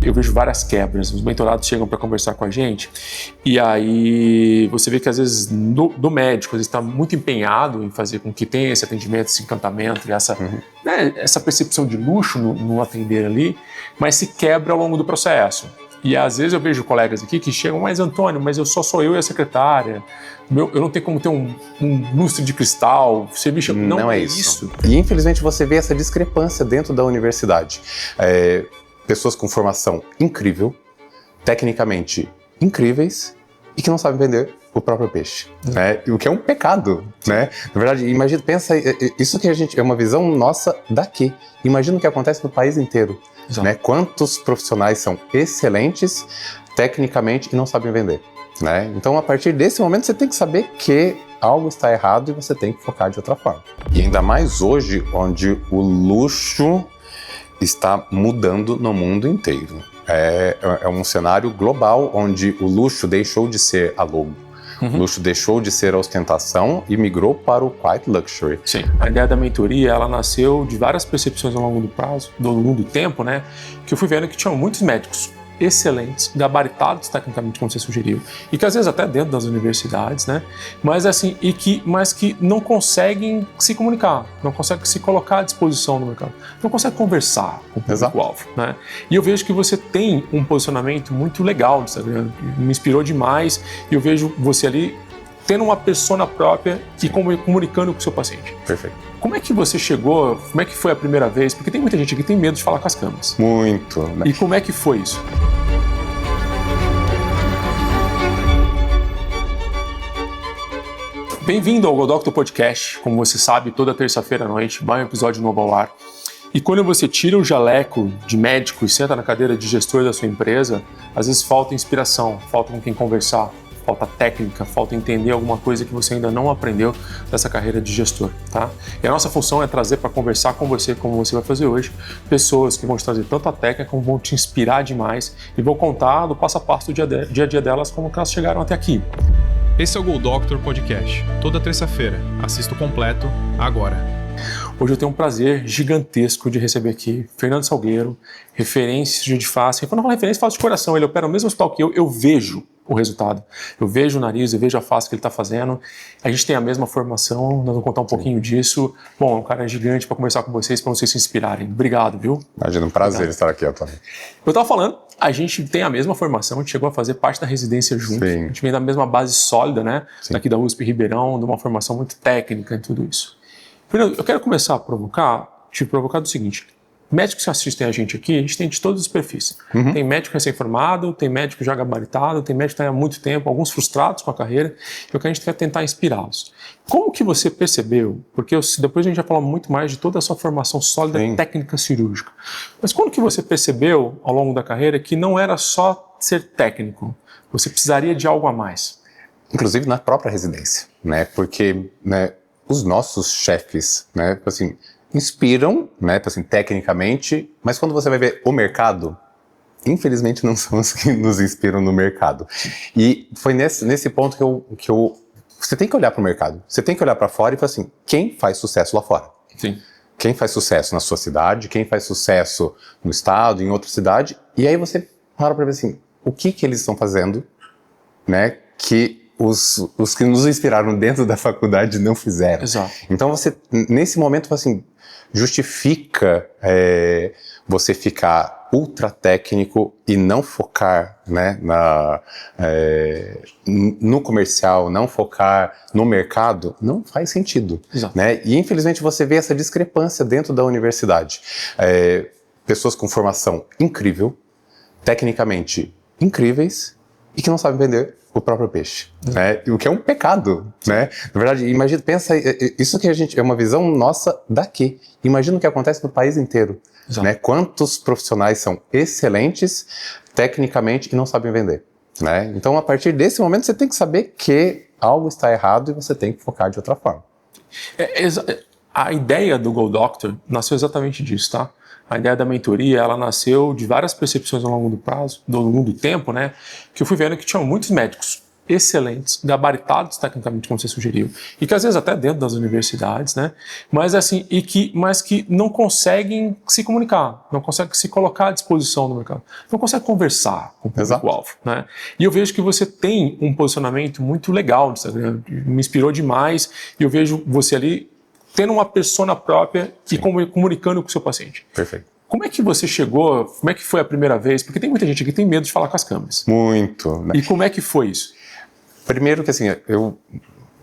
Eu vejo várias quebras, os mentorados chegam para conversar com a gente e aí você vê que às vezes do médico, às vezes está muito empenhado em fazer com que tenha esse atendimento, esse encantamento, essa percepção de luxo no atender ali, mas se quebra ao longo do processo. E às vezes eu vejo colegas aqui que chegam, mas Antônio, mas sou eu e a secretária, eu não tenho como ter um lustre de cristal, você me chama... Não é isso. E infelizmente você vê essa discrepância dentro da universidade. Pessoas com formação incrível, tecnicamente incríveis e que não sabem vender o próprio peixe, né? O que é um pecado, né? Na verdade, imagina, pensa, isso que a gente é uma visão nossa daqui. Imagina o que acontece no país inteiro, né? Quantos profissionais são excelentes tecnicamente e não sabem vender, né? Então, a partir desse momento, você tem que saber que algo está errado e você tem que focar de outra forma. E ainda mais hoje, onde o luxo está mudando no mundo inteiro. É um cenário global onde o luxo deixou de ser a logo. O luxo deixou de ser a ostentação e migrou para o quiet luxury. Sim. A ideia da mentoria, ela nasceu de várias percepções ao longo do prazo, ao longo do tempo, né? Que eu fui vendo que tinham muitos médicos excelentes, gabaritados tecnicamente, como você sugeriu, e que às vezes até dentro das universidades, né? Mas assim, mas que não conseguem se comunicar, não conseguem se colocar à disposição no mercado, não conseguem conversar com o público-alvo, né? E eu vejo que você tem um posicionamento muito legal no Instagram, me inspirou demais, e eu vejo você ali tendo uma persona própria e comunicando com o seu paciente. Perfeito. Como é que você chegou, como é que foi a primeira vez? Porque tem muita gente aqui que tem medo de falar com as câmeras. Muito. Né? E como é que foi isso? Bem-vindo ao Go Doctor Podcast. Como você sabe, toda terça-feira à noite vai um episódio novo ao ar. E quando você tira o jaleco de médico e senta na cadeira de gestor da sua empresa, às vezes falta inspiração, falta com quem conversar, falta técnica, falta entender alguma coisa que você ainda não aprendeu dessa carreira de gestor, tá? E a nossa função é trazer para conversar com você, como você vai fazer hoje, pessoas que vão te trazer tanto a técnica, como vão te inspirar demais e vão contar do passo a passo do dia a dia delas, como que elas chegaram até aqui. Esse é o Go Doctor Podcast, toda terça-feira. Assista o completo agora. Hoje eu tenho um prazer gigantesco de receber aqui Fernando Salgueiro, referência de face. Quando eu falo referência, eu falo de coração. Ele opera no mesmo hospital que eu vejo o resultado. Eu vejo o nariz, eu vejo a face que ele está fazendo. A gente tem a mesma formação, nós vamos contar um pouquinho disso. Bom, é um cara gigante para conversar com vocês, para vocês se inspirarem. Obrigado, viu? Imagina, um prazer estar aqui, Antônio. Eu estava falando, a gente tem a mesma formação, a gente chegou a fazer parte da residência junto. Sim. A gente vem da mesma base sólida, né? Sim. Daqui da USP Ribeirão, de uma formação muito técnica e tudo isso. Fernando, eu quero começar a te provocar do seguinte. Médicos que assistem a gente aqui, a gente tem de todos os perfis. Tem médico recém-formado, tem médico já gabaritado, tem médico que está há muito tempo, alguns frustrados com a carreira, e o que a gente quer tentar inspirá-los. Como que você percebeu, porque depois a gente vai falar muito mais de toda a sua formação sólida técnica cirúrgica, mas quando que você percebeu ao longo da carreira que não era só ser técnico, você precisaria de algo a mais? Inclusive na própria residência, né? Porque, né, os nossos chefes, né, assim, inspiram, né, assim, tecnicamente, mas quando você vai ver o mercado, infelizmente não são os que nos inspiram no mercado. E foi nesse ponto que eu você tem que olhar para o mercado, você tem que olhar para fora e falar assim, quem faz sucesso lá fora? Sim. Quem faz sucesso na sua cidade, quem faz sucesso no estado, em outra cidade, e aí você para ver assim, o que eles estão fazendo, né, que os que nos inspiraram dentro da faculdade não fizeram. Exato. Então você, nesse momento, assim, justifica você ficar ultra técnico e não focar, né, no comercial, não focar no mercado, não faz sentido. Exato. Né? E infelizmente você vê essa discrepância dentro da universidade. Pessoas com formação incrível, tecnicamente incríveis e que não sabem vender o próprio peixe, né? O que é um pecado, né? Na verdade, imagina, pensa, isso que a gente é uma visão nossa daqui. Imagina o que acontece no país inteiro, né? Quantos profissionais são excelentes tecnicamente e não sabem vender, né? Então, a partir desse momento, você tem que saber que algo está errado e você tem que focar de outra forma. A ideia do Go Doctor nasceu exatamente disso, tá? A ideia da mentoria, ela nasceu de várias percepções ao longo do prazo, ao longo do tempo, né? Que eu fui vendo que tinham muitos médicos excelentes, gabaritados tecnicamente, como você sugeriu, e que às vezes até dentro das universidades, né? Mas assim, mas que não conseguem se comunicar, não conseguem se colocar à disposição no mercado, não conseguem conversar com o público-alvo, né? E eu vejo que você tem um posicionamento muito legal no Instagram, me inspirou demais, e eu vejo você ali tendo uma persona própria e comunicando com o seu paciente. Perfeito. Como é que você chegou, como é que foi a primeira vez? Porque tem muita gente aqui que tem medo de falar com as câmeras. Muito. Né? E como é que foi isso? Primeiro que assim,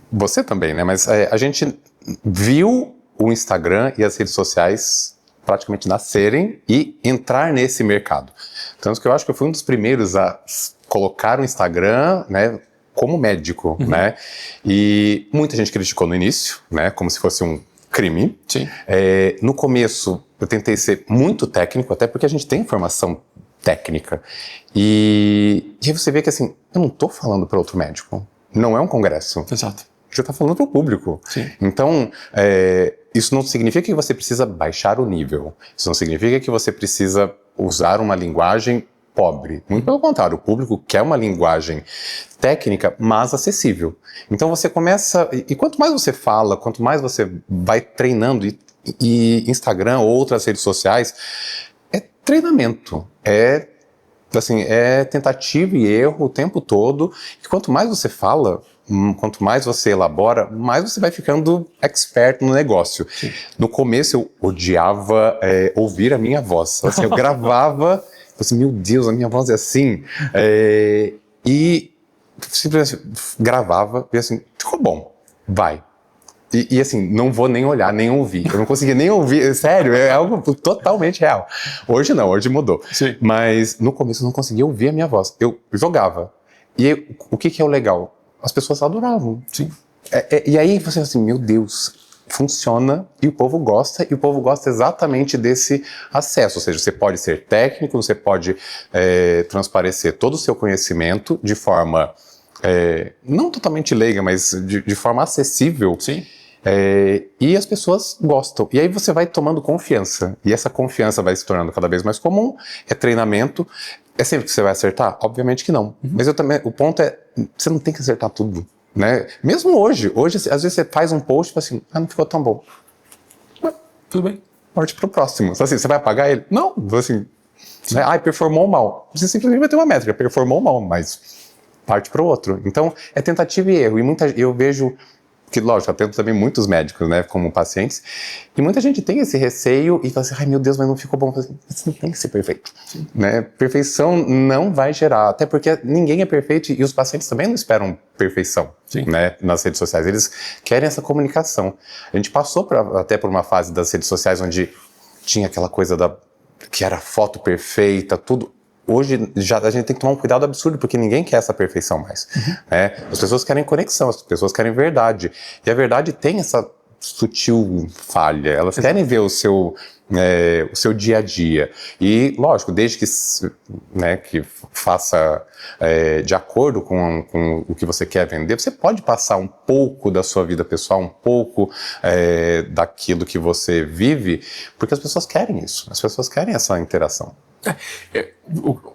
você também, né? Mas a gente viu o Instagram e as redes sociais praticamente nascerem e entrar nesse mercado. Tanto que eu acho que eu fui um dos primeiros a colocar o Instagram, né, como médico, né? E muita gente criticou no início, né? Como se fosse um crime. Sim. No começo, eu tentei ser muito técnico, até porque a gente tem formação técnica. E aí você vê que assim, eu não estou falando para outro médico. Não é um congresso. Exato. Você está falando para o público. Sim. Então, isso não significa que você precisa baixar o nível. Isso não significa que você precisa usar uma linguagem pobre. Muito pelo contrário, o público quer uma linguagem técnica, mas acessível. Então você começa... E quanto mais você fala, quanto mais você vai treinando, e Instagram ou outras redes sociais, é treinamento. É tentativa e erro o tempo todo. E quanto mais você fala, quanto mais você elabora, mais você vai ficando expert no negócio. Sim. No começo eu odiava ouvir a minha voz. Assim, eu gravava, assim, meu Deus, a minha voz é assim. E simplesmente gravava e assim, ficou bom, vai. E assim, não vou nem olhar, nem ouvir. Eu não conseguia nem ouvir, sério, é algo totalmente real. Hoje não, hoje mudou. Sim. Mas no começo eu não conseguia ouvir a minha voz. Eu jogava. E o que é o legal? As pessoas adoravam. Sim. E aí você assim, meu Deus, funciona e o povo gosta exatamente desse acesso. Ou seja, você pode ser técnico, você pode transparecer todo o seu conhecimento de forma não totalmente leiga, mas de forma acessível. Sim. E as pessoas gostam. E aí você vai tomando confiança. E essa confiança vai se tornando cada vez mais comum. É treinamento. É sempre que você vai acertar? Obviamente que não. Mas o ponto é, você não tem que acertar tudo. Né? Mesmo hoje, às vezes você faz um post e fala assim, não ficou tão bom. Mas, tudo bem, parte pro próximo. Assim, você vai apagar ele? Não. Assim, né? Performou mal. Você simplesmente vai ter uma métrica, performou mal, mas parte pro outro. Então, é tentativa e erro. E eu vejo que, lógico, atendo também muitos médicos, né, como pacientes, e muita gente tem esse receio e fala assim, ai meu Deus, mas não ficou bom. Assim, você não tem que ser perfeito. Né? Perfeição não vai gerar, até porque ninguém é perfeito e os pacientes também não esperam perfeição. Né, nas redes sociais. Eles querem essa comunicação. A gente passou até por uma fase das redes sociais onde tinha aquela coisa que era foto perfeita, tudo. Hoje a gente tem que tomar um cuidado absurdo, porque ninguém quer essa perfeição mais. Né? As pessoas querem conexão, as pessoas querem verdade. E a verdade tem essa sutil falha. Elas querem ver o seu dia a dia. E, lógico, desde que faça de acordo com o que você quer vender, você pode passar um pouco da sua vida pessoal, um pouco daquilo que você vive, porque as pessoas querem isso. As pessoas querem essa interação.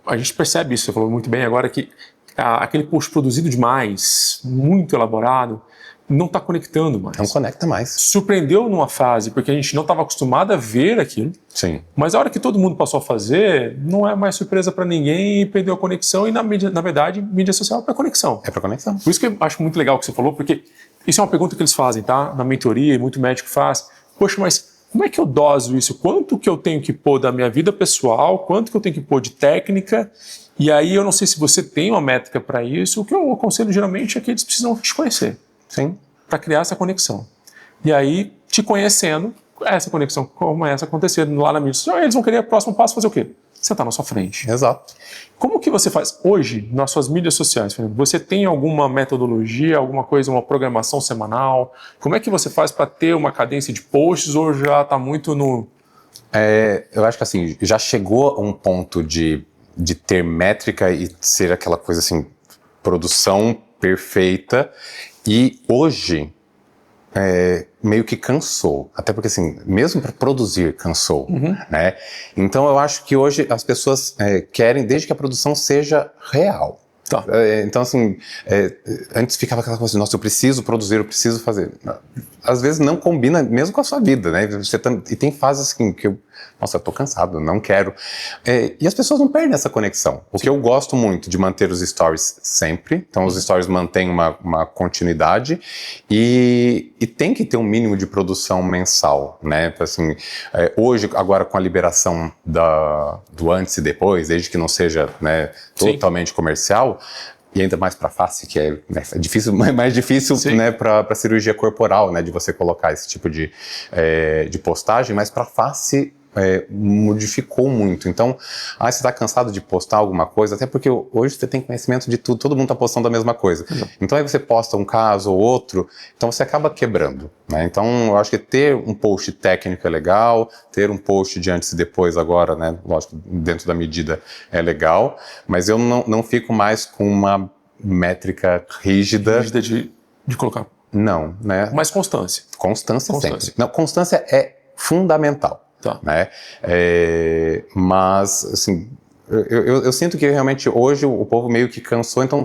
A gente percebe isso, você falou muito bem agora, que aquele post produzido demais, muito elaborado, não está conectando mais. Não conecta mais. Surpreendeu numa fase, porque a gente não estava acostumado a ver aquilo. Sim. Mas a hora que todo mundo passou a fazer, não é mais surpresa para ninguém e perdeu a conexão. E na verdade, mídia social é para conexão. É para conexão. Por isso que eu acho muito legal o que você falou, porque isso é uma pergunta que eles fazem, tá? Na mentoria, e muito médico faz. Poxa, mas como é que eu doso isso? Quanto que eu tenho que pôr da minha vida pessoal? Quanto que eu tenho que pôr de técnica? E aí eu não sei se você tem uma métrica para isso. O que eu aconselho geralmente é que eles precisam te conhecer. Sim. Para criar essa conexão. E aí, te conhecendo, essa conexão começa a acontecer lá na mídia social. Eles vão querer o próximo passo fazer o quê? Sentar na sua frente. Exato. Como que você faz hoje nas suas mídias sociais, Fernando? Você tem alguma metodologia, alguma coisa, uma programação semanal? Como é que você faz para ter uma cadência de posts ou já está muito no... Eu acho que assim, já chegou a um ponto de ter métrica e ser aquela coisa assim, produção perfeita, e hoje meio que cansou, até porque assim, mesmo para produzir cansou, né? Então eu acho que hoje as pessoas querem, desde que a produção seja real. Tá. Então, assim, antes ficava aquela coisa assim, nossa, eu preciso produzir, eu preciso fazer. Às vezes não combina mesmo com a sua vida, né? E tem fases assim, que nossa, eu tô cansado, não quero. E as pessoas não perdem essa conexão. O que eu gosto muito de manter os stories sempre, então os stories mantêm uma continuidade e tem que ter um mínimo de produção mensal, né? Assim, hoje, agora com a liberação do antes e depois, desde que não seja, né, totalmente comercial, e ainda mais para face, que é difícil, mais difícil, né, para cirurgia corporal, né, de você colocar esse tipo de postagem, mas para face modificou muito. Então, você está cansado de postar alguma coisa, até porque hoje você tem conhecimento de tudo, todo mundo está postando a mesma coisa. Então aí você posta um caso ou outro, então você acaba quebrando, né? Então eu acho que ter um post técnico é legal, ter um post de antes e depois agora, né, lógico, dentro da medida é legal, mas eu não fico mais com uma métrica rígida de colocar. Não, né? Mais constância. Constância sempre. Não, constância é fundamental. Tá. Né? Mas, assim, eu sinto que realmente hoje o povo meio que cansou, então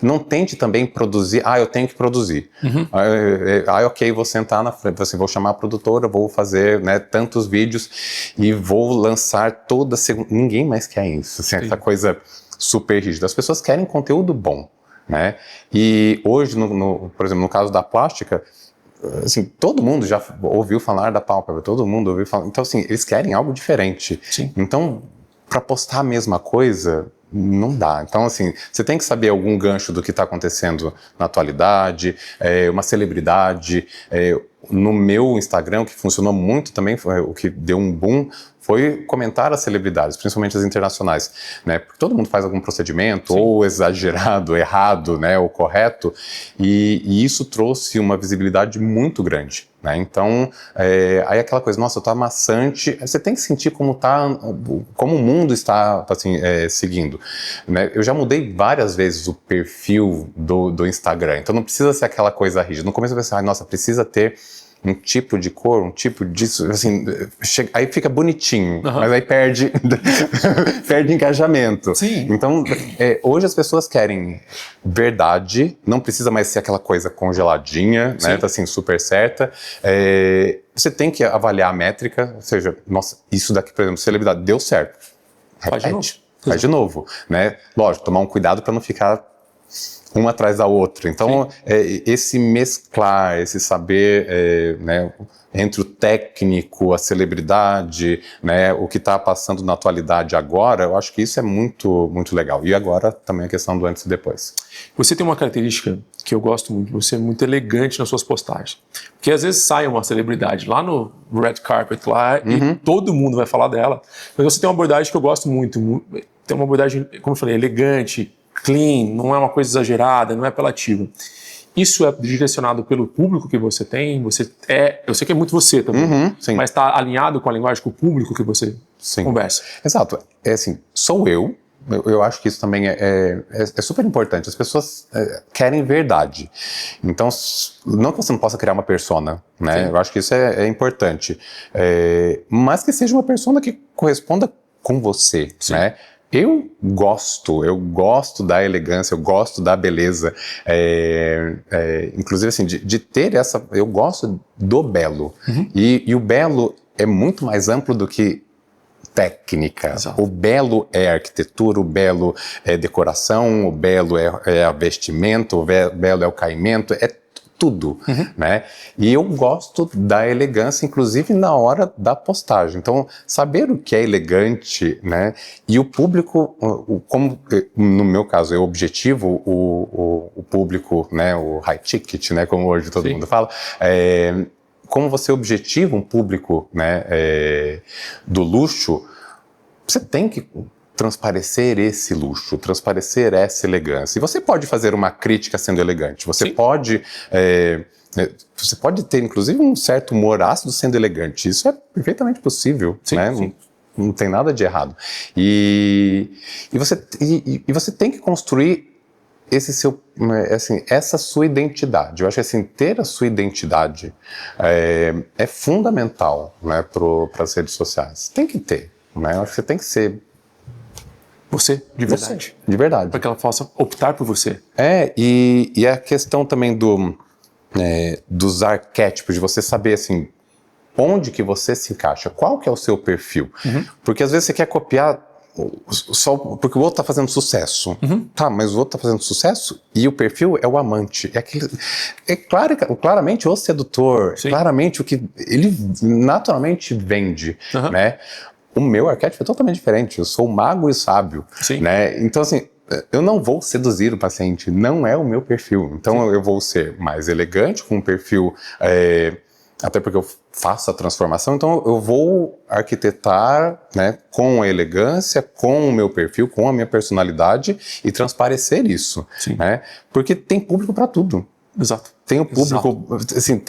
não tente também produzir, eu tenho que produzir. Ok, vou sentar na frente, assim, vou chamar a produtora, vou fazer, né, tantos vídeos e vou lançar toda segunda. Ninguém mais quer isso, assim, essa coisa super rígida. As pessoas querem conteúdo bom, né? E hoje, por exemplo, no caso da plástica, assim, todo mundo já ouviu falar da pálpebra, todo mundo ouviu falar. Então, assim, eles querem algo diferente. Sim. Então, para postar a mesma coisa, não dá. Então, assim, você tem que saber algum gancho do que está acontecendo na atualidade, uma celebridade. No meu Instagram, o que funcionou muito também, o que deu um boom, foi comentar as celebridades, principalmente as internacionais, né? Porque todo mundo faz algum procedimento, ou exagerado, errado, né, ou correto, e isso trouxe uma visibilidade muito grande, né? Então, aí aquela coisa, nossa, tá amassante, você tem que sentir como o mundo está, assim, seguindo, né? Eu já mudei várias vezes o perfil do Instagram, então não precisa ser aquela coisa rígida. No começo eu pensei, nossa, precisa ter um tipo de cor, um tipo disso, assim, aí fica bonitinho, mas aí perde engajamento. Sim. Então, hoje as pessoas querem verdade, não precisa mais ser aquela coisa congeladinha, né, tá assim, super certa. Você tem que avaliar a métrica, ou seja, nossa, isso daqui, por exemplo, celebridade, deu certo. Repete, faz de novo, né? Lógico, tomar um cuidado para não ficar uma atrás da outra. Então, esse mesclar, esse saber, né, entre o técnico, a celebridade, né, o que está passando na atualidade agora, eu acho que isso é muito, muito legal. E agora também a questão do antes e depois. Você tem uma característica que eu gosto muito, você é muito elegante nas suas postagens. Porque às vezes sai uma celebridade lá no red carpet lá e todo mundo vai falar dela. Mas você tem uma abordagem que eu gosto muito. Tem uma abordagem, como eu falei, elegante, clean, não é uma coisa exagerada, não é apelativa. Isso é direcionado pelo público que você tem? Eu sei que é muito você também, mas está alinhado com a linguagem, com o público que você conversa? Exato. Assim, sou eu. Eu acho que isso também é super importante. As pessoas querem verdade. Então, não que você não possa criar uma persona, né? Eu acho que isso é importante. Mas que seja uma persona que corresponda com você, né? Eu gosto da elegância, eu gosto da beleza, inclusive assim, de ter essa, eu gosto do belo, e o belo é muito mais amplo do que técnica. Exato. O belo é arquitetura, o belo é decoração, o belo é a vestimenta, o belo é o caimento, é tudo, né? E eu gosto da elegância, inclusive na hora da postagem. Então, saber o que é elegante, né? E o público, como no meu caso, eu objetivo o público, né? O high ticket, né? Como hoje todo mundo fala. Como você objetiva um público, né? Do luxo, você tem que transparecer esse luxo, transparecer essa elegância. E você pode fazer uma crítica sendo elegante. Você pode ter, inclusive, um certo humor ácido sendo elegante. Isso é perfeitamente possível, né? Não tem nada de errado. E você tem que construir essa sua identidade. Eu acho que assim, ter a sua identidade é fundamental, né, para as redes sociais. Tem que ter, né? Eu acho que você tem que ser você, de verdade. De verdade. Para que ela possa optar por você. E a questão também dos arquétipos, de você saber, assim, onde que você se encaixa, qual que é o seu perfil. Porque às vezes você quer copiar só porque o outro tá fazendo sucesso. Tá, mas o outro tá fazendo sucesso e o perfil é o amante. Claramente o sedutor, Sim. claramente o que ele naturalmente vende, né? O meu arquétipo é totalmente diferente. Eu sou mago e sábio, Sim. né? Então, assim, eu não vou seduzir o paciente, não é o meu perfil. Então, eu vou ser mais elegante, com um perfil... até porque eu faço a transformação, então eu vou arquitetar, né, com a elegância, com o meu perfil, com a minha personalidade e transparecer isso, né? Porque tem público para tudo. Exato. Tem o público, assim,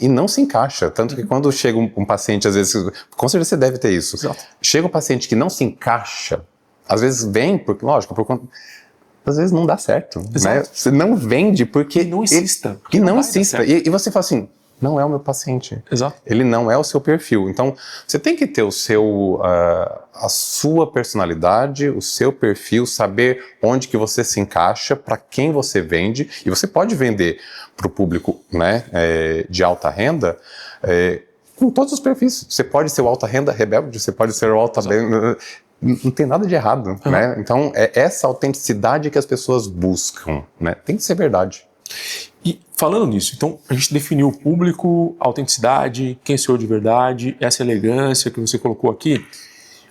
e não se encaixa, tanto que quando chega um paciente, às vezes, com certeza você deve ter isso. Exato. Chega um paciente que não se encaixa, às vezes vem, porque, lógico, às vezes não dá certo, né? Você não vende porque... E não insista. E não insista. E você fala assim, não é o meu paciente. Exato. Ele não é o seu perfil. Então, você tem que ter a sua personalidade, o seu perfil, saber onde que você se encaixa, para quem você vende. E você pode vender para o público, né, de alta renda, com todos os perfis. Você pode ser o alta renda rebelde, você pode ser o alta renda... Não tem nada de errado, né? Então, é essa autenticidade que as pessoas buscam, né? Tem que ser verdade. E falando nisso, então a gente definiu o público, a autenticidade, quem sou eu de verdade, essa elegância que você colocou aqui.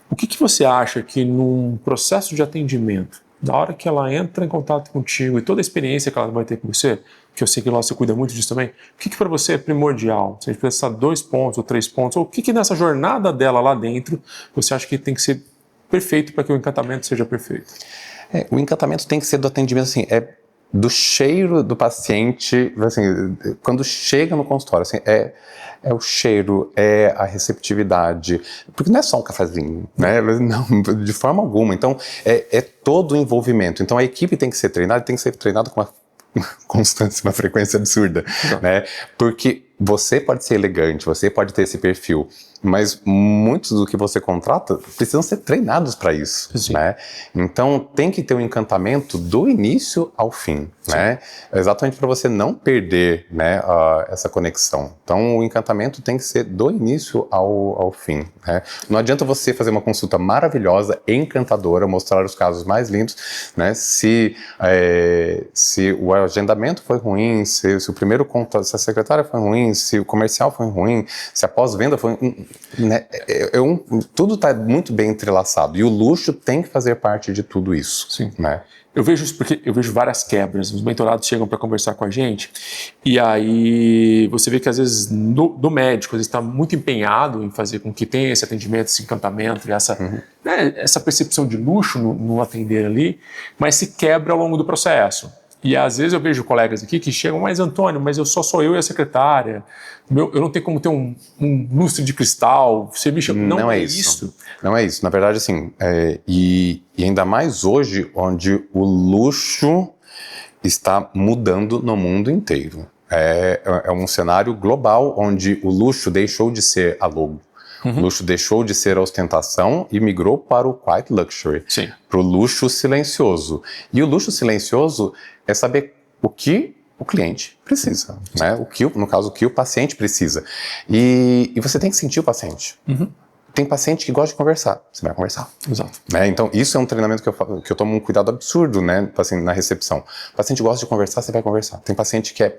O que você acha que num processo de atendimento, da hora que ela entra em contato contigo e toda a experiência que ela vai ter com você, que eu sei que lá você cuida muito disso também, o que para você é primordial? Se a gente pensar 2 pontos ou 3 pontos, ou o que nessa jornada dela lá dentro você acha que tem que ser perfeito para que o encantamento seja perfeito? O encantamento tem que ser do atendimento, assim, do cheiro do paciente, assim, quando chega no consultório, assim, é o cheiro, é a receptividade, porque não é só um cafezinho, né? Não, de forma alguma. Então, é todo o envolvimento. Então, a equipe tem que ser treinada com uma constância, uma frequência absurda, né? Porque você pode ser elegante, você pode ter esse perfil, mas muitos do que você contrata precisam ser treinados para isso, né? Então tem que ter um encantamento do início ao fim, né? Exatamente para você não perder, né, essa conexão. Então o encantamento tem que ser do início ao fim, né? Não adianta você fazer uma consulta maravilhosa, encantadora, mostrar os casos mais lindos, né? Se o agendamento foi ruim, se o primeiro contato, se a secretária foi ruim, se o comercial foi ruim, se a pós-venda foi... Né? Tudo está muito bem entrelaçado. E o luxo tem que fazer parte de tudo isso. Sim. Né? Eu vejo isso porque eu vejo várias quebras. Os mentorados chegam para conversar com a gente e aí você vê que às vezes do médico está muito empenhado em fazer com que tenha esse atendimento, esse encantamento, essa percepção de luxo no atender ali, mas se quebra ao longo do processo. E às vezes eu vejo colegas aqui que chegam, mas Antônio, mas sou eu e a secretária, eu não tenho como ter um lustre de cristal, você me chama... Não é isso. Não é isso. Na verdade, assim, e ainda mais hoje, onde o luxo está mudando no mundo inteiro. É um cenário global onde o luxo deixou de ser a logo. O luxo deixou de ser a ostentação e migrou para o quiet luxury, para o luxo silencioso. E o luxo silencioso é saber o que o cliente precisa, né? No caso, o que o paciente precisa. E você tem que sentir o paciente. Tem paciente que gosta de conversar, você vai conversar. Exato. Né? Então, isso é um treinamento que eu tomo um cuidado absurdo, né, assim, na recepção. O paciente gosta de conversar, você vai conversar. Tem paciente que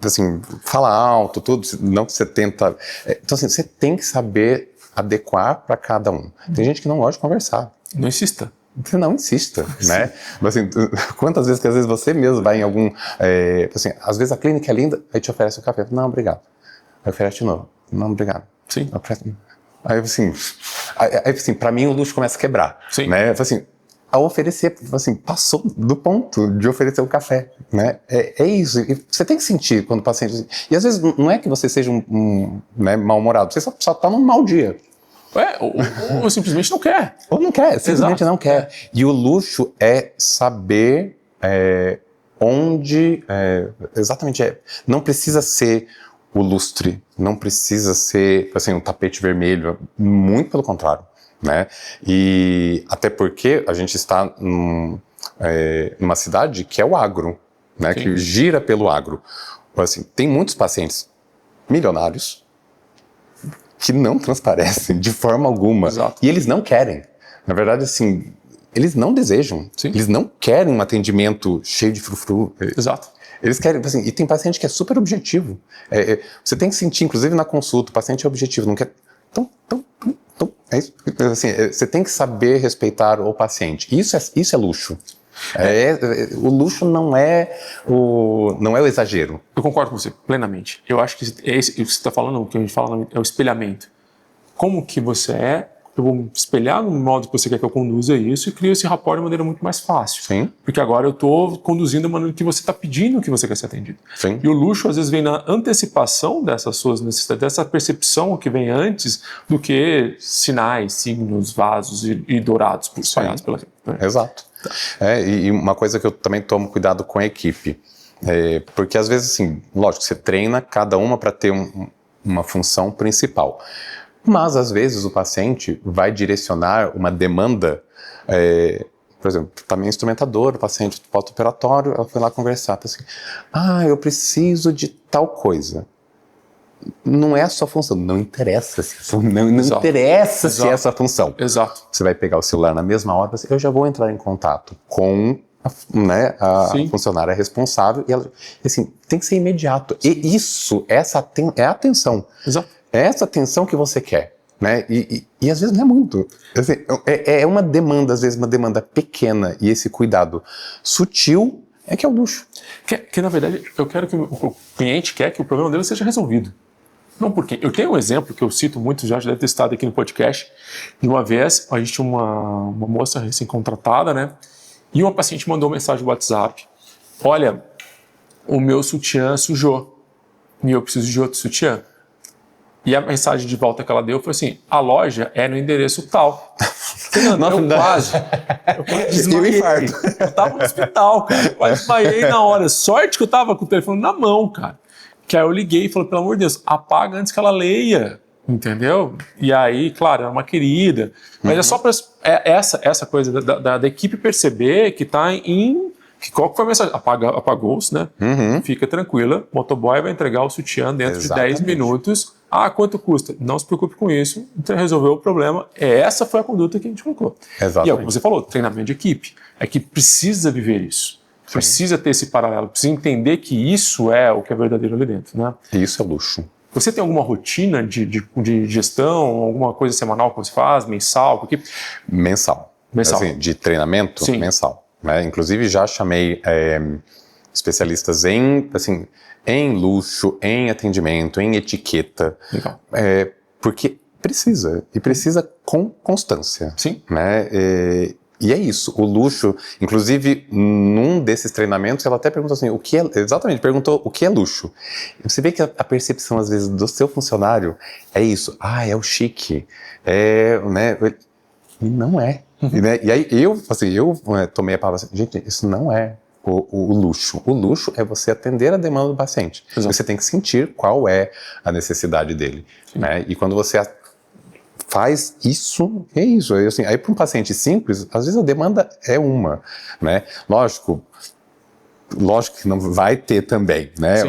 assim, fala alto, tudo, não que você tenta... Então, assim, você tem que saber adequar para cada um. Tem gente que não gosta de conversar. Não insista. Você não insista, né? Assim, quantas vezes que às vezes você mesmo vai em algum... assim, às vezes a clínica é linda, aí te oferece o café. Não, obrigado. Aí oferece de novo. Não, obrigado. Sim. Aí assim, pra mim o luxo começa a quebrar. Sim. Né? Assim, a oferecer, assim, passou do ponto de oferecer o café, né? É isso. E você tem que sentir quando o paciente... E às vezes não é que você seja né, mal-humorado, você só tá num mau dia. Ou simplesmente não quer. Ou não quer, simplesmente não quer. É. E o luxo é saber onde... exatamente, não precisa ser o lustre, não precisa ser assim, um tapete vermelho, muito pelo contrário. né? E até porque a gente está numa cidade que é o agro, né? Sim. Que gira pelo agro. Assim, tem muitos pacientes milionários que não transparecem de forma alguma. Exato. E eles não querem. Na verdade, assim, eles não desejam. Sim. Eles não querem um atendimento cheio de frufru. Exato. Eles querem, assim, e tem paciente que é super objetivo. Você tem que sentir, inclusive na consulta, o paciente é objetivo, não quer... É isso. Assim, você tem que saber respeitar o paciente. Isso é luxo. O luxo não é o exagero. Eu concordo com você, plenamente. Eu acho que o que você está falando, o que a gente fala é o espelhamento. Como que você é, eu vou me espelhar no modo que você quer que eu conduza isso e crio esse rapport de maneira muito mais fácil. Sim. Porque agora eu estou conduzindo da maneira que você está pedindo que você quer ser atendido. Sim. E o luxo, às vezes, vem na antecipação dessas suas necessidades, dessa percepção que vem antes do que sinais, signos, vasos e dourados espalhados pela... Exato. E uma coisa que eu também tomo cuidado com a equipe, porque às vezes, assim, lógico, você treina cada uma para ter uma função principal, mas às vezes o paciente vai direcionar uma demanda, por exemplo, também instrumentador, o paciente pós-operatório, ela foi lá conversar, assim, eu preciso de tal coisa. Não é a sua função, não interessa não interessa se é essa função. Exato. Você vai pegar o celular na mesma hora, eu já vou entrar em contato com a funcionária responsável e ela, assim, tem que ser imediato. E isso, essa é a atenção. Exato. É essa atenção que você quer, né? E às vezes não é muito. Assim, é uma demanda, às vezes uma demanda pequena e esse cuidado sutil é que é o luxo. Que na verdade, eu quero que o cliente quer que o problema dele seja resolvido. Não porque... Eu tenho um exemplo que eu cito muito, já deve ter estado aqui no podcast. De uma vez, a gente tinha uma moça recém-contratada, né? E uma paciente mandou uma mensagem no WhatsApp. Olha, o meu sutiã sujou. E eu preciso de outro sutiã. E a mensagem de volta que ela deu foi assim, a loja é no endereço tal. Eu quase desmaiei. Eu tava no hospital, cara. Eu quase desmaiei na hora. Sorte que eu tava com o telefone na mão, cara. Que aí eu liguei e falei, pelo amor de Deus, apaga antes que ela leia. Entendeu? E aí, claro, é uma querida. Mas é só pra essa coisa da equipe perceber que tá que qual foi a mensagem? Apagou-se, né? Fica tranquila, o motoboy vai entregar o sutiã dentro de 10 minutos. Quanto custa? Não se preocupe com isso, resolveu o problema. Essa foi a conduta que a gente colocou. Exatamente. E é o que você falou, treinamento de equipe. A equipe precisa viver isso. Precisa ter esse paralelo, precisa entender que isso é o que é verdadeiro ali dentro, né? E isso é luxo. Você tem alguma rotina de gestão, alguma coisa semanal que você faz, mensal, com a equipe? Mensal. Assim, de treinamento, Sim. Mensal. Né? Inclusive já chamei especialistas em luxo, em atendimento, em etiqueta. Legal. Porque precisa, e precisa com constância. Sim. Né? E é isso, o luxo, inclusive num desses treinamentos ela até perguntou assim, perguntou o que é luxo. E você vê que a percepção às vezes do seu funcionário é isso, é o chique, né? E não é. Né? E aí eu tomei a palavra assim, gente, isso não é o luxo. O luxo é você atender a demanda do paciente. Exato. Você tem que sentir qual é a necessidade dele. Né? E quando você faz isso, é isso. Assim, aí para um paciente simples, às vezes a demanda é uma. Né? Lógico que não vai ter também, né?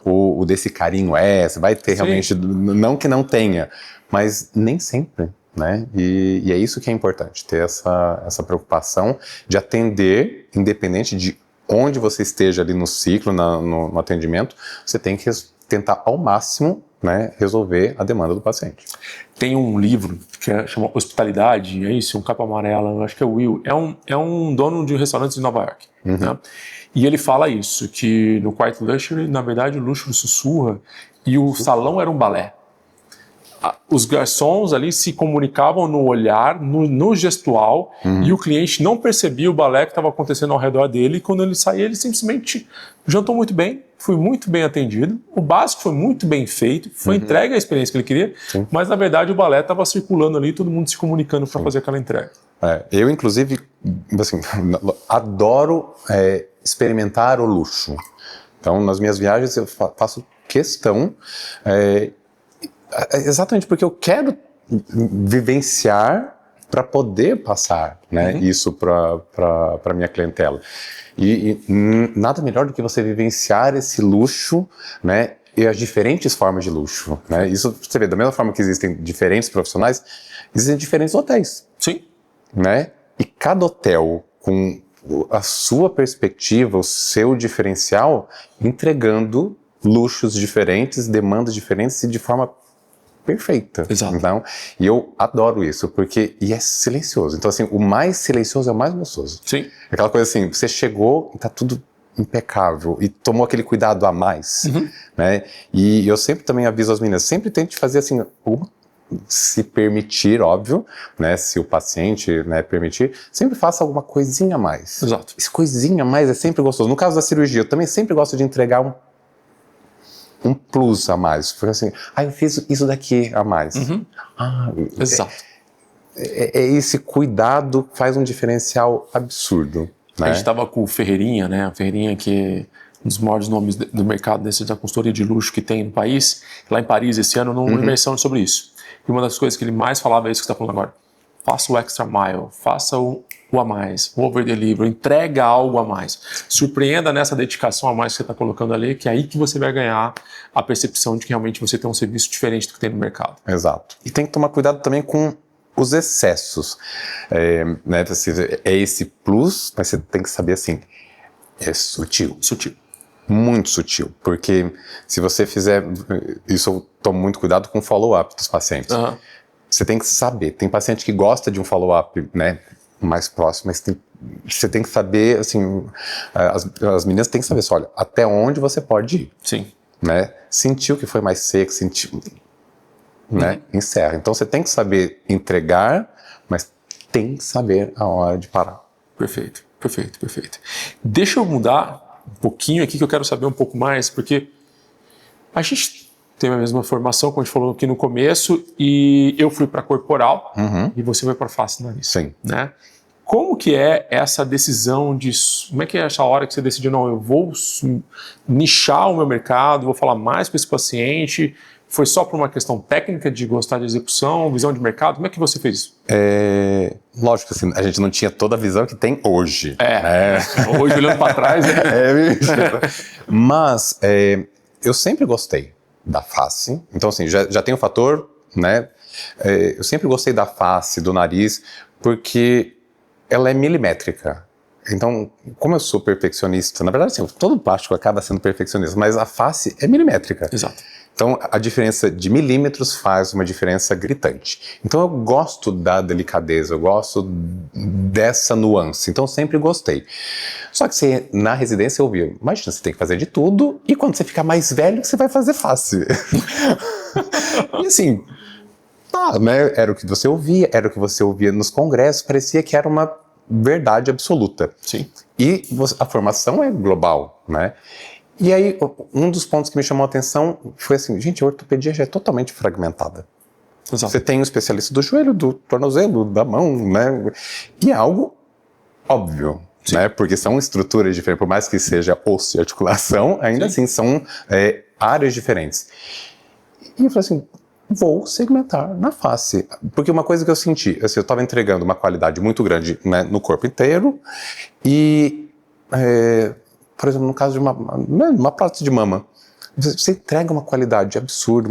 O desse carinho você vai ter realmente, não que não tenha, mas nem sempre. Né? E é isso que é importante, ter essa preocupação de atender, independente de onde você esteja ali no ciclo, no atendimento, você tem que tentar ao máximo, né, resolver a demanda do paciente. Tem um livro que chama Hospitalidade, é isso, um capa amarela, eu acho que é o Will, é um dono de um restaurante de Nova York. Né? E ele fala isso, que no Quiet Luxury, na verdade, o luxo sussurra e o salão era um balé. Os garçons ali se comunicavam no olhar, no gestual, e o cliente não percebia o balé que estava acontecendo ao redor dele, e quando ele saía, ele simplesmente jantou muito bem, foi muito bem atendido, o básico foi muito bem feito, foi entregue a experiência que ele queria, mas na verdade o balé estava circulando ali, todo mundo se comunicando para fazer aquela entrega. Eu, inclusive, assim, adoro experimentar o luxo. Então, nas minhas viagens, eu faço questão... exatamente porque eu quero vivenciar para poder passar, né, isso para minha clientela. E nada melhor do que você vivenciar esse luxo, né, e as diferentes formas de luxo, né? Isso você vê, da mesma forma que existem diferentes profissionais, existem diferentes hotéis. Sim. Né? E cada hotel com a sua perspectiva, o seu diferencial, entregando luxos diferentes, demandas diferentes e de forma perfeita. Exato. Então, e eu adoro isso, porque é silencioso. Então, assim, o mais silencioso é o mais gostoso. Sim. Aquela coisa assim, você chegou e tá tudo impecável e tomou aquele cuidado a mais, né? E eu sempre também aviso as meninas, sempre tente fazer assim, se permitir, óbvio, né? Se o paciente, né, permitir, sempre faça alguma coisinha a mais. Exato. Esse coisinha a mais é sempre gostoso. No caso da cirurgia, eu também sempre gosto de entregar um plus a mais. Porque assim, eu fiz isso daqui a mais. Exato. Esse cuidado faz um diferencial absurdo. Né? A gente estava com o Ferreirinha, né? O Ferreirinha, que é um dos maiores nomes do mercado da consultoria de luxo que tem no país, lá em Paris esse ano, numa imersão sobre isso. E uma das coisas que ele mais falava é isso que você está falando agora. Faça o extra mile, faça o a mais, o over delivery, entrega algo a mais. Surpreenda nessa dedicação a mais que você está colocando ali, que é aí que você vai ganhar a percepção de que realmente você tem um serviço diferente do que tem no mercado. Exato. E tem que tomar cuidado também com os excessos. Né, é esse plus, mas você tem que saber assim, é sutil. Sutil. Muito sutil, porque se você fizer, isso eu tomo muito cuidado com o follow-up dos pacientes. Você tem que saber, tem paciente que gosta de um follow-up, né, mais próximo, mas você tem que saber, assim, as meninas têm que saber, olha, até onde você pode ir. Sim. Né? Sentiu que foi mais seco, né? Encerra. Então você tem que saber entregar, mas tem que saber a hora de parar. Perfeito, perfeito, perfeito. Deixa eu mudar um pouquinho aqui, que eu quero saber um pouco mais, porque a gente tem a mesma formação, como a gente falou aqui no começo, e eu fui para corporal e você foi para face e nariz. Sim. Né? Como que é essa decisão de... Como é que é essa hora que você decidiu, não, eu vou nichar o meu mercado, vou falar mais para esse paciente? Foi só por uma questão técnica de gostar de execução, visão de mercado? Como é que você fez isso? Lógico, assim, a gente não tinha toda a visão que tem hoje. Hoje, olhando para trás... Mas eu sempre gostei da face. Então, assim, já tem um fator, né? Eu sempre gostei da face, do nariz, porque ela é milimétrica. Então, como eu sou perfeccionista, na verdade, assim, todo plástico acaba sendo perfeccionista, mas a face é milimétrica. Exato. Então, a diferença de milímetros faz uma diferença gritante. Então, eu gosto da delicadeza, eu gosto dessa nuance. Então, sempre gostei. Só que na residência eu ouvia, imagina, você tem que fazer de tudo, e quando você ficar mais velho, você vai fazer face. E assim, né, era o que você ouvia, era o que você ouvia nos congressos, parecia que era uma verdade absoluta. Sim. E a formação é global, né? E aí, um dos pontos que me chamou a atenção foi assim, gente, a ortopedia já é totalmente fragmentada. Exato. Você tem um especialista do joelho, do tornozelo, da mão, né? E é algo óbvio, né? Porque são estruturas diferentes, por mais que seja osso e articulação, ainda assim são áreas diferentes. E eu falei assim, vou segmentar na face. Porque uma coisa que eu senti, assim, eu estava entregando uma qualidade muito grande, né, no corpo inteiro e... por exemplo, no caso de uma prótese de mama, você entrega uma qualidade absurda,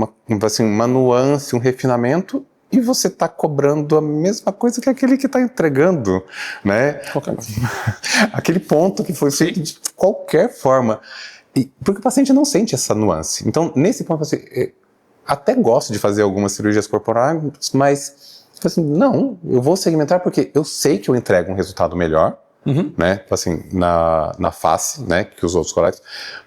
uma nuance, um refinamento, e você está cobrando a mesma coisa que aquele que está entregando, né? Aquele ponto que foi feito de qualquer forma. Porque o paciente não sente essa nuance. Então, nesse ponto, você até gosto de fazer algumas cirurgias corporais, mas assim, não, eu vou segmentar porque eu sei que eu entrego um resultado melhor. Né? Assim, na face, né? Que os outros colegas...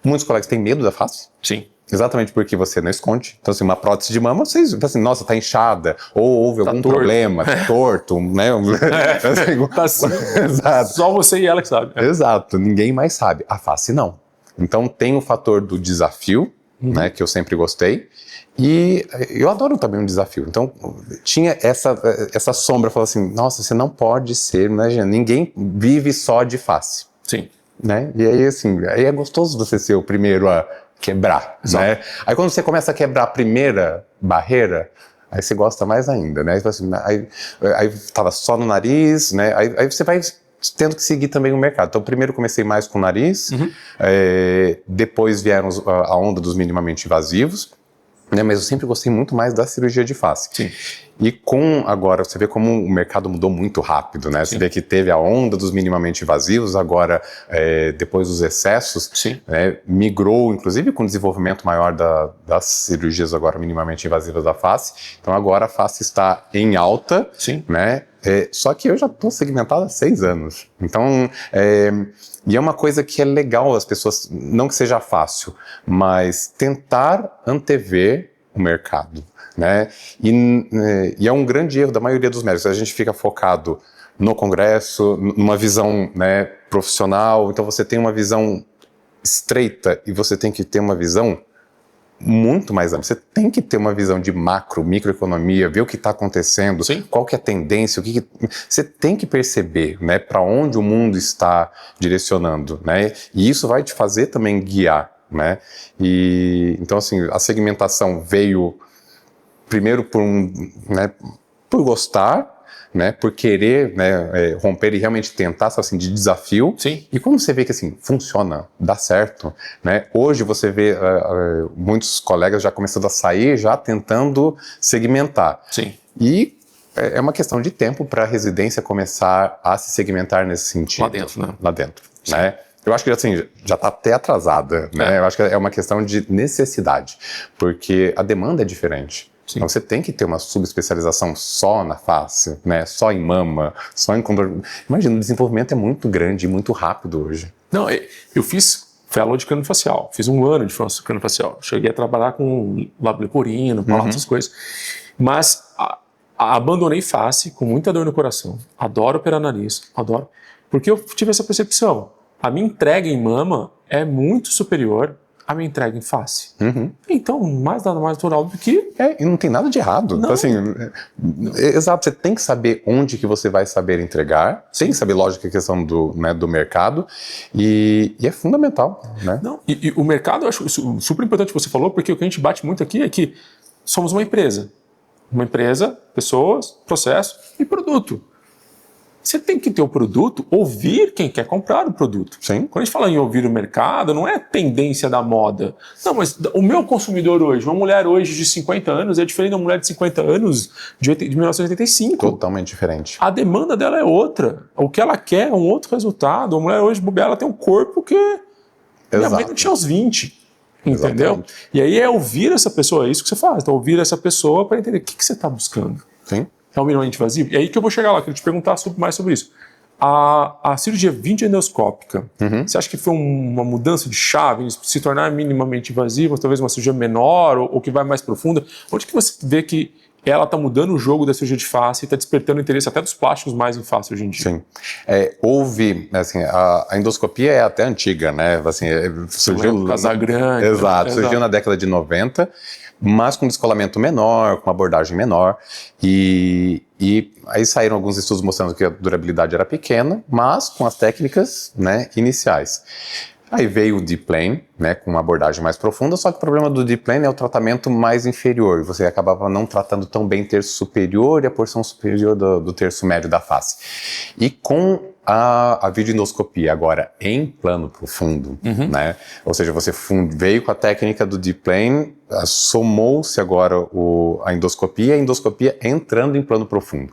Muitos colegas têm medo da face. Sim. Exatamente porque você não esconde. Então, assim, uma prótese de mama, vocês assim, nossa, tá inchada, ou houve algum problema, tá torto, né? Tá assim. Exato. Só você e ela que sabe. Exato, ninguém mais sabe. A face não. Então tem o fator do desafio, né? Que eu sempre gostei. E eu adoro também um desafio. Então, tinha essa sombra, falou assim, nossa, você não pode ser, imagina, ninguém vive só de face. Sim. Né? E aí, assim, aí é gostoso você ser o primeiro a quebrar, né? Aí quando você começa a quebrar a primeira barreira, Aí você gosta mais ainda, né? Aí tava só no nariz, né? Aí você vai tendo que seguir também o mercado. Então, primeiro comecei mais com o nariz, depois vieram a onda dos minimamente invasivos, né? Mas eu sempre gostei muito mais da cirurgia de face. Sim. E agora, você vê como o mercado mudou muito rápido, né? Sim. Você vê que teve a onda dos minimamente invasivos, agora, depois dos excessos, né, migrou, inclusive com o desenvolvimento maior das cirurgias agora minimamente invasivas da face. Então agora a face está em alta, né? Só que eu já estou segmentado há 6 anos. Então, e é uma coisa que é legal as pessoas, não que seja fácil, mas tentar antever o mercado, né? E é um grande erro da maioria dos médicos. A gente fica focado no congresso, numa visão, né, profissional. Então você tem uma visão estreita e você tem que ter uma visão muito mais ampla. Você tem que ter uma visão de microeconomia, ver o que está acontecendo, qual que é a tendência, você tem que perceber, né, para onde o mundo está direcionando, né? E isso vai te fazer também guiar, né? E então assim, a segmentação veio primeiro por gostar, né, por querer, né, romper e realmente tentar, assim, de desafio. E como você vê que assim, funciona, dá certo, né? Hoje você vê muitos colegas já começando a sair, já tentando segmentar. E é uma questão de tempo para a residência começar a se segmentar nesse sentido. Lá dentro, né? Eu acho que assim, já está até atrasada, né? Eu acho que é uma questão de necessidade, porque a demanda é diferente. Então você tem que ter uma subespecialização só na face, né? Só em mama, só em contorno. Imagina, o desenvolvimento é muito grande e muito rápido hoje. Não, eu fiz fellow de craniofacial, fiz 1 ano de craniofacial. Cheguei a trabalhar com lábio leporino, essas coisas. Mas abandonei face com muita dor no coração. Adoro operar nariz, adoro. Porque eu tive essa percepção. A minha entrega em mama é muito superior a minha entrega em face. Então, nada mais natural do que... E não tem nada de errado. Então, assim, exato, você tem que saber onde que você vai saber entregar, tem que saber, lógico, a questão do mercado, e é fundamental, né? Não, e o mercado, eu acho super importante que você falou, porque o que a gente bate muito aqui é que somos uma empresa. Uma empresa, pessoas, processo e produto. Você tem que ter o produto, ouvir quem quer comprar o produto. Quando a gente fala em ouvir o mercado, não é tendência da moda. Não, mas o meu consumidor hoje, uma mulher hoje de 50 anos é diferente da mulher de 50 anos de 1985. Totalmente diferente. A demanda dela é outra. O que ela quer é um outro resultado. A mulher hoje, ela tem um corpo que minha mãe não tinha aos 20. Entendeu? Exatamente. E aí é ouvir essa pessoa, é isso que você faz. Então, ouvir essa pessoa para entender o que você está buscando. É um minimamente invasivo? E aí que eu vou chegar lá, quero te perguntar mais sobre isso. A cirurgia videoendoscópica, você acha que foi uma mudança de chave, se tornar minimamente invasiva, talvez uma cirurgia menor ou que vai mais profunda? Onde que você vê que ela está mudando o jogo da cirurgia de face e está despertando o interesse até dos plásticos mais em face hoje em dia? Houve, assim, a endoscopia é até antiga, né? Assim, surgiu... Casagrande. Exato, surgiu na década de 90, mas com um descolamento menor, com uma abordagem menor, e aí saíram alguns estudos mostrando que a durabilidade era pequena, mas com as técnicas, né, iniciais. Aí veio o deep plane, né, com uma abordagem mais profunda, só que o problema do deep plane é o tratamento mais inferior. Você acabava não tratando tão bem o terço superior e a porção superior do terço médio da face. E com a videoendoscopia agora em plano profundo, né? Ou seja, você veio com a técnica do deep plane, somou-se agora a endoscopia entrando em plano profundo.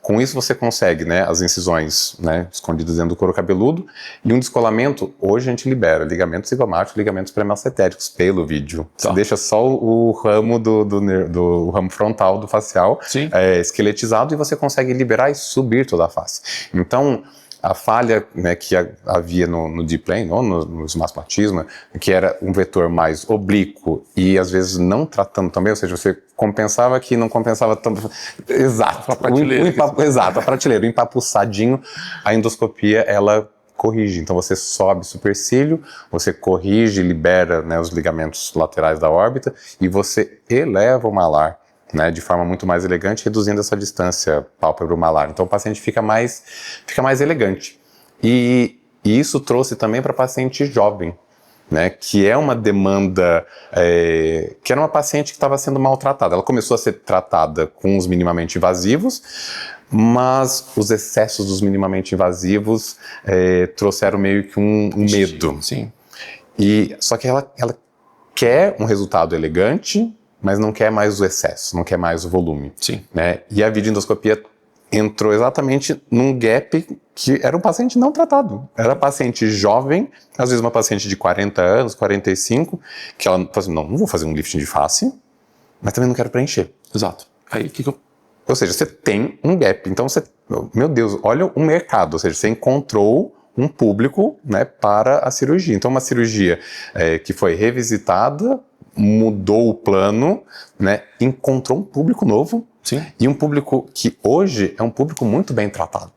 Com isso você consegue, né, as incisões, né, escondidas dentro do couro cabeludo, e um descolamento, hoje a gente libera ligamentos cigomáticos, ligamentos pré-massetéricos pelo vídeo. Você deixa só o ramo do ramo frontal do facial esqueletizado, e você consegue liberar e subir toda a face. Então, a falha, né, que havia no deep plane, ou no esmaçmatismo, que era um vetor mais oblíquo e às vezes não tratando também, ou seja, você compensava que não compensava tanto. Exato, a prateleira, o empapuçadinho, a endoscopia, ela corrige. Então você sobe o supercílio, você corrige, libera, né, os ligamentos laterais da órbita e você eleva o malar, né, de forma muito mais elegante, reduzindo essa distância pálpebro-malar. Então o paciente fica mais elegante. E isso trouxe também para paciente jovem, né, que é uma demanda, que era uma paciente que estava sendo maltratada. Ela começou a ser tratada com os minimamente invasivos, mas os excessos dos minimamente invasivos trouxeram meio que um medo. Sim. Só que ela quer um resultado elegante, mas não quer mais o excesso, não quer mais o volume. Sim. Né? E a videoendoscopia entrou exatamente num gap que era um paciente não tratado. Era paciente jovem, às vezes uma paciente de 40 anos, 45, que ela falou assim, não vou fazer um lifting de face, mas também não quero preencher. Exato. Aí, Ou seja, você tem um gap. Então, meu Deus, olha o mercado. Ou seja, você encontrou um público, né, para a cirurgia. Então, uma cirurgia que foi revisitada, mudou o plano, né, encontrou um público novo. Sim. E um público que hoje é um público muito bem tratado.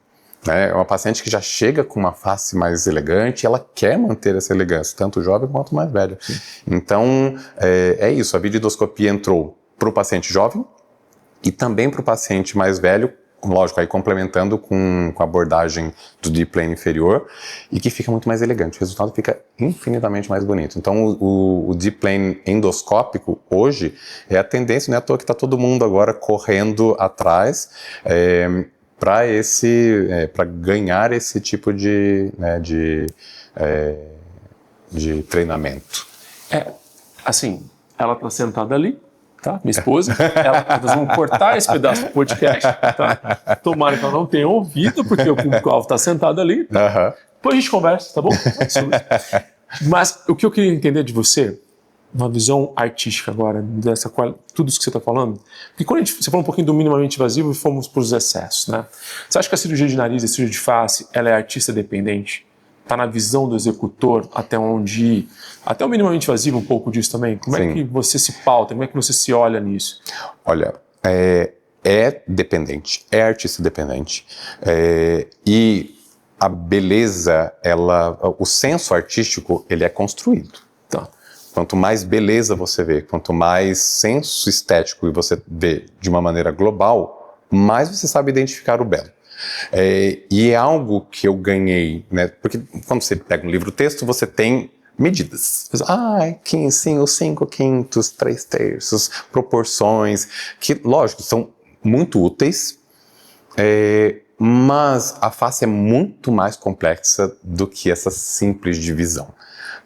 Né? É uma paciente que já chega com uma face mais elegante, ela quer manter essa elegância, tanto jovem quanto mais velha. Sim. Então, é isso, a videoendoscopia entrou para o paciente jovem e também para o paciente mais velho, lógico, aí complementando com a abordagem do deep plane inferior, e que fica muito mais elegante, o resultado fica infinitamente mais bonito. Então o deep plane endoscópico hoje é a tendência, não é à toa que está todo mundo agora correndo atrás para ganhar esse tipo de treinamento. Assim, ela está sentada ali, tá? Minha esposa, nós vamos cortar esse pedaço do podcast, tá? Tomara que ela não tenha ouvido, porque o público-alvo está sentado ali. Tá? Depois a gente conversa, tá bom? Mas o que eu queria entender de você, uma visão artística agora, tudo isso que você está falando, porque quando você falou um pouquinho do minimamente invasivo e fomos para os excessos, né? Você acha que a cirurgia de nariz, a cirurgia de face, ela é artista dependente? Está na visão do executor até onde ir? Até o minimamente invasivo um pouco disso também? Como Sim. é que você se pauta? Como é que você se olha nisso? Olha, é dependente, é artista dependente. E a beleza, o senso artístico, ele é construído. Tá. Quanto mais beleza você vê, quanto mais senso estético você vê de uma maneira global, mais você sabe identificar o belo. E é algo que eu ganhei, né? Porque quando você pega um livro-texto, você tem medidas. 5 quintos, 3 terços, proporções, que, lógico, são muito úteis, mas a face é muito mais complexa do que essa simples divisão.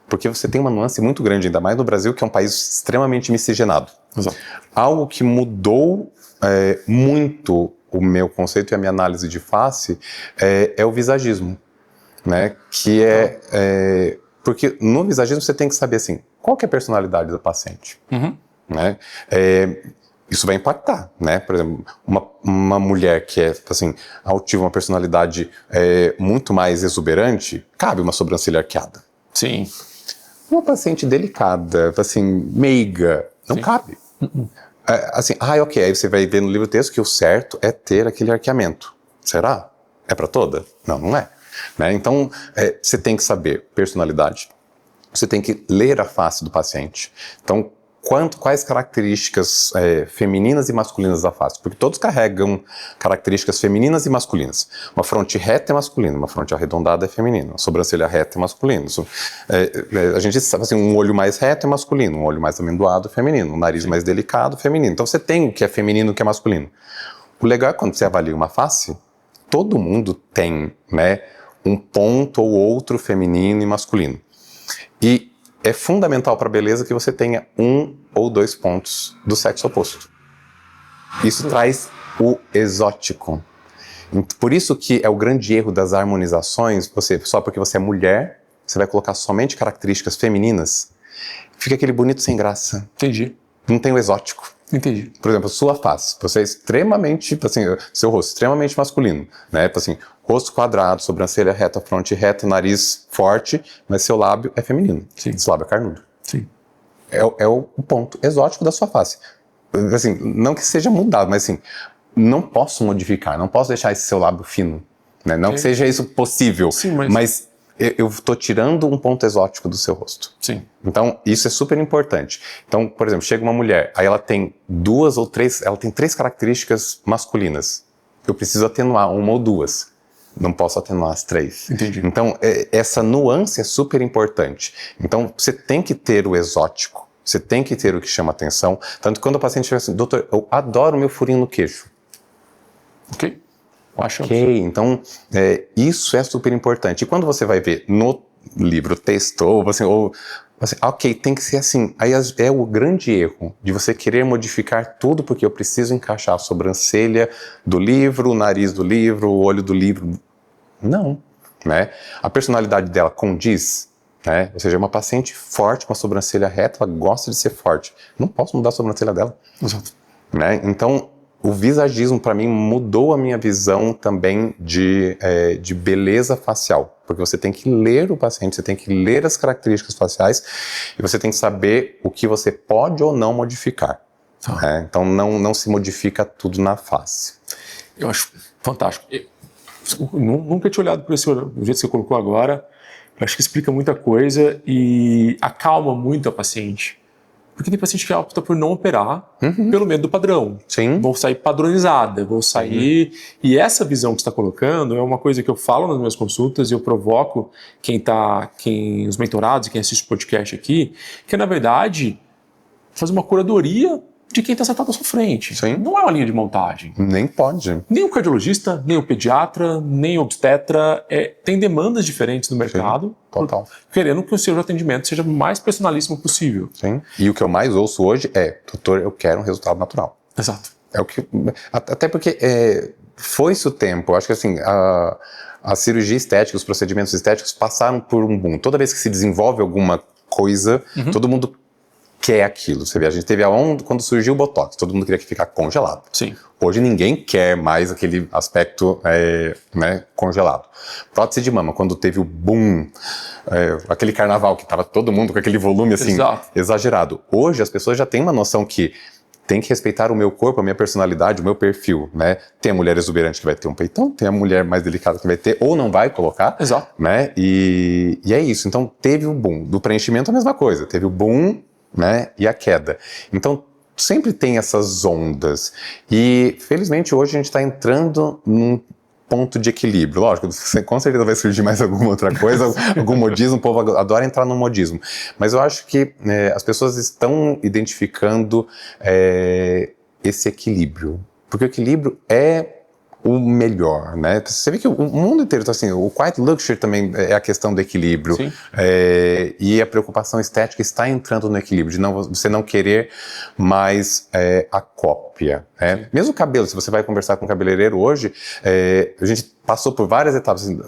Porque você tem uma nuance muito grande, ainda mais no Brasil, que é um país extremamente miscigenado. Exato. Algo que mudou muito o meu conceito e a minha análise de face é o visagismo, né? Que porque no visagismo você tem que saber assim, qual que é a personalidade do paciente, né? Isso vai impactar, né? Por exemplo, uma mulher que é assim, altiva, uma personalidade muito mais exuberante, cabe uma sobrancelha arqueada. Sim. Uma paciente delicada, assim, meiga, não Sim. cabe. Assim, ok, aí você vai ver no livro texto que o certo é ter aquele arqueamento. Será? É para toda? Não, não é. Né? Então, você tem que saber personalidade, você tem que ler a face do paciente. Então, quais características femininas e masculinas da face? Porque todos carregam características femininas e masculinas. Uma fronte reta é masculina, uma fronte arredondada é feminina, uma sobrancelha reta é masculina. A gente sabe assim, um olho mais reto é masculino, um olho mais amendoado é feminino, um nariz mais delicado é feminino. Então você tem o que é feminino e o que é masculino. O legal é quando você avalia uma face, todo mundo tem, né, um ponto ou outro feminino e masculino. E é fundamental para a beleza que você tenha 1 ou 2 pontos do sexo oposto. Isso traz o exótico. Por isso que é o grande erro das harmonizações, só porque você é mulher, você vai colocar somente características femininas, fica aquele bonito sem graça. Entendi. Não tem o exótico. Entendi. Por exemplo, sua face, você é extremamente, assim, seu rosto extremamente masculino, né? Assim, rosto quadrado, sobrancelha reta, fronte reta, nariz forte, mas seu lábio é feminino. Sim. Seu lábio é carnudo. Sim. É o ponto exótico da sua face. Assim, não que seja mudado, mas assim, não posso modificar, não posso deixar esse seu lábio fino, né? Não que seja isso possível, Sim, mas eu estou tirando um ponto exótico do seu rosto. Sim. Então, isso é super importante. Então, por exemplo, chega uma mulher, aí ela tem 2 ou 3, ela tem 3 características masculinas. Eu preciso atenuar 1 ou 2. não posso atenuar as 3. Entendi. Então, essa nuance é super importante. Então, você tem que ter o exótico, você tem que ter o que chama atenção. Tanto que quando o paciente chega assim, doutor, eu adoro meu furinho no queixo. Ok. Ok, então isso é super importante. E quando você vai ver no livro texto, ou ok, tem que ser assim. Aí é o grande erro de você querer modificar tudo porque eu preciso encaixar a sobrancelha do livro, o nariz do livro, o olho do livro. Não, né? A personalidade dela condiz, né? Ou seja, é uma paciente forte, com a sobrancelha reta, ela gosta de ser forte. Não posso mudar a sobrancelha dela. Exato. Né? Então, o visagismo, para mim, mudou a minha visão também de beleza facial. Porque você tem que ler o paciente, você tem que ler as características faciais e você tem que saber o que você pode ou não modificar. Né? Então, não se modifica tudo na face. Eu acho fantástico. Eu nunca tinha olhado por esse do jeito que você colocou agora. Eu acho que explica muita coisa e acalma muito a paciente. Porque tem paciente que opta por não operar pelo medo do padrão. Sim. Vou sair padronizada, vou sair... E essa visão que você está colocando é uma coisa que eu falo nas minhas consultas e eu provoco os mentorados e quem assiste o podcast aqui, que é, na verdade, fazer uma curadoria de quem está sentado à sua frente. Sim. Não é uma linha de montagem. Nem pode. Nem o cardiologista, nem o pediatra, nem o obstetra. Tem demandas diferentes no mercado. Sim, total. Querendo que o seu atendimento seja o mais personalíssimo possível. Sim. E o que eu mais ouço hoje é, doutor, eu quero um resultado natural. Exato. É o que... Até porque foi-se o tempo. Eu acho que assim, a cirurgia estética, os procedimentos estéticos passaram por um boom. Toda vez que se desenvolve alguma coisa, todo mundo quer aquilo. Você vê, a gente teve a onda quando surgiu o Botox, todo mundo queria que ficar congelado. Sim. Hoje ninguém quer mais aquele aspecto né, congelado. Prótese de mama, quando teve o boom, aquele carnaval que estava todo mundo com aquele volume assim, exagerado. Hoje as pessoas já têm uma noção que tem que respeitar o meu corpo, a minha personalidade, o meu perfil, né? Tem a mulher exuberante que vai ter um peitão, tem a mulher mais delicada que vai ter ou não vai colocar, né? E é isso. Então teve o boom. Do preenchimento a mesma coisa. Teve o boom, né? E a queda. Então sempre tem essas ondas. E felizmente hoje a gente está entrando num ponto de equilíbrio. Lógico, com certeza vai surgir mais alguma outra coisa, algum modismo, o povo adora entrar no modismo. Mas eu acho que as pessoas estão identificando esse equilíbrio. Porque o equilíbrio é o melhor, né? Você vê que o mundo inteiro está assim, o quiet luxury também é a questão do equilíbrio. E a preocupação estética está entrando no equilíbrio, de você não querer mais a cópia. Né? Mesmo o cabelo, se você vai conversar com um cabeleireiro hoje, a gente passou por várias etapas. Assim,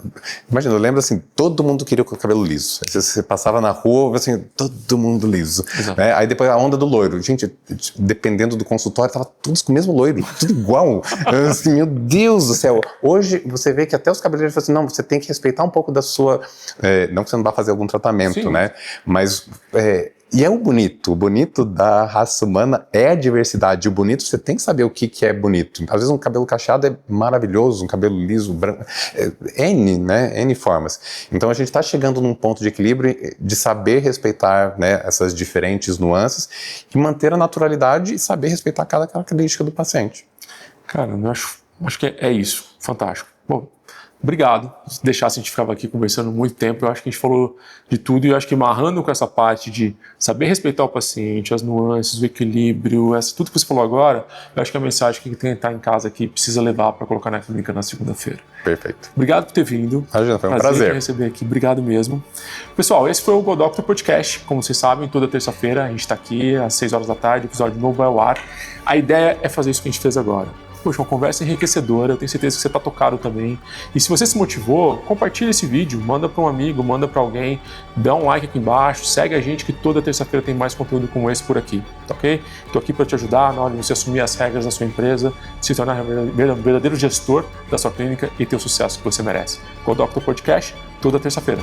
imagina, eu lembro assim, todo mundo queria o cabelo liso. Você passava na rua, assim, todo mundo liso. Né? Aí depois a onda do loiro. Gente, dependendo do consultório, tava todos com o mesmo loiro, tudo igual. Assim, meu Deus do céu. Hoje você vê que até os cabeleireiros falam assim, não, você tem que respeitar um pouco da sua... não que você não vá fazer algum tratamento, né? Mas... E é o bonito da raça humana é a diversidade. O bonito, você tem que saber o que é bonito. Às vezes um cabelo cacheado é maravilhoso, um cabelo liso, branco, N formas. Então a gente está chegando num ponto de equilíbrio de saber respeitar, né, essas diferentes nuances e manter a naturalidade e saber respeitar cada característica do paciente. Cara, eu acho que é isso. Fantástico. Bom, obrigado. Se deixasse, a gente ficava aqui conversando muito tempo. Eu acho que a gente falou de tudo e eu acho que amarrando com essa parte de saber respeitar o paciente, as nuances, o equilíbrio, tudo que você falou agora, eu acho que é a mensagem que quem está em casa aqui precisa levar para colocar na clínica na segunda-feira. Perfeito. Obrigado por ter vindo. Imagina, foi um prazer te receber aqui. Obrigado mesmo. Pessoal, esse foi o Go Doctor Podcast. Como vocês sabem, toda terça-feira a gente está aqui às 6 horas da tarde, o episódio novo vai ao ar. A ideia é fazer isso que a gente fez agora. Poxa, uma conversa enriquecedora, eu tenho certeza que você está tocado também. E se você se motivou, compartilha esse vídeo, manda para um amigo, manda para alguém, dá um like aqui embaixo, segue a gente que toda terça-feira tem mais conteúdo como esse por aqui, tá ok? Estou aqui para te ajudar na hora de você assumir as regras da sua empresa, se tornar um verdadeiro gestor da sua clínica e ter o sucesso que você merece. Go Doctor Podcast, toda terça-feira.